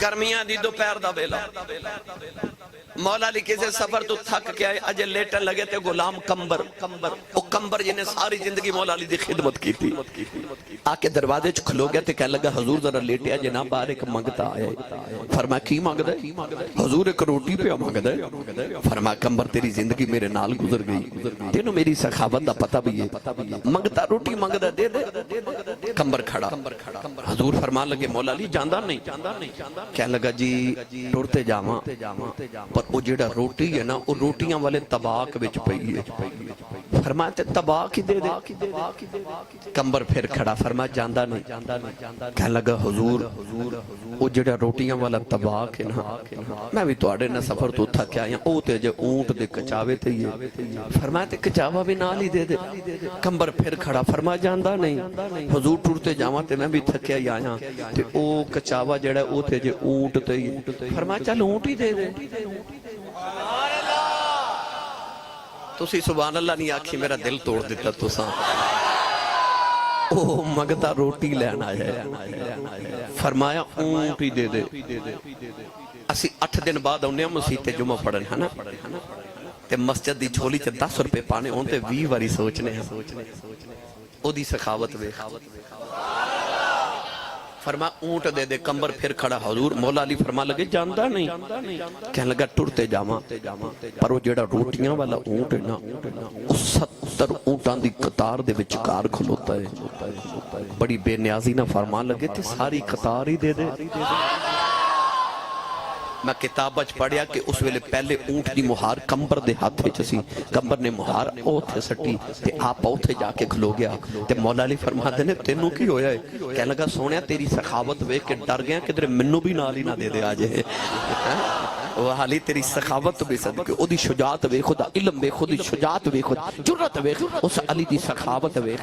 गर्मियां दी दोपहर दा वेला मौला अली किसी सफर तो थक के आए अजे लेटन लगे ते गुलाम कंबर वो कंबर जिन्हें सारी जिंदगी मौला अली दी खिदमत की थी आके दरवाजे च खलो गया ते कह लगा हजूर जरा लेटिया जे ना बाहर एक मंगता आया फरमाया की मंगदा हजूर एक रोटी पे मंगदा फरमाया कंबर तेरी जिंदगी मेरे नाल गुजर गई तेनू मेरी सखावत दा पता भी है मंगता रोटी मंगदा दे दे कंबर खड़ा हजूर फरमान लगे मौला अली जांदा नहीं कह लगा जी टुरते जावां पर वो जेड़ा रोटी है ना वो रोटियां वाले तबाक विच पई है फरमाया ते तबाक ही दे दे कंबर फिर खड़ा फरमाया जांदा नहीं कह लगा हुजूर वो जेड़ा रोटियां वाला तबाक है ना मैं भी तुहाडे ना सफर तो थक आया ओ ते जे ऊंट दे कचावे ते ही है फरमाया ते कचावा भी नाल ही दे दे कंबर फिर खड़ा फरमाया जांदा नहीं हुजूर टुरते जावां ते मैं भी थकिया ही आया ते ओ कचावा जेड़ा ओ ते जे ऊंट ते ही फरमाया चल ऊंट ही दे दे तुसी सुभान अल्लाह नहीं आखी मेरा दिल तोड़ दिता तुसा ओ मंगता रोटी लैन आया फरमाया ऊंट ही दे दे असी 8 दिन बाद आने मसीते जुमा पढ़न है ना ते मस्जिद दी झोली च 10 रुपए पाने हों ते 20 बारी सोचने ओदी सखावत वे फरमा ऊंट दे दे कंबर फिर खड़ा हुजूर मौला अली फरमा लगे जानदा नहीं कहने लगा टुरते जावां पर वो जेड़ा रोटियां वाला ऊंट है ना वो 70 ऊंटां दी कतार दे विचकार खलोता है बड़ी बेनियाजी ना फरमान लगे ते सारी कतार ही दे दे मैं किताब च पढ़िया कि उस वेले पहले ऊंट की मुहार कंबर दे हाथ च सी कंबर ने मुहार ओथे सट्टी ते आप ओथे जाके खलो गया ते मौला अली फरमाते ने तेनू की होया है कह लगा सोनिया तेरी सखावत वेख के डर गया किधरे मैनू भी नाल ही ना दे दे आज वो हाली तेरी सखावत भी सदके ओदी शुजात वेख ओदा इल्म वेख ओदी शुजात वेख जुर्रत वेख उस अली दी सखावत वेख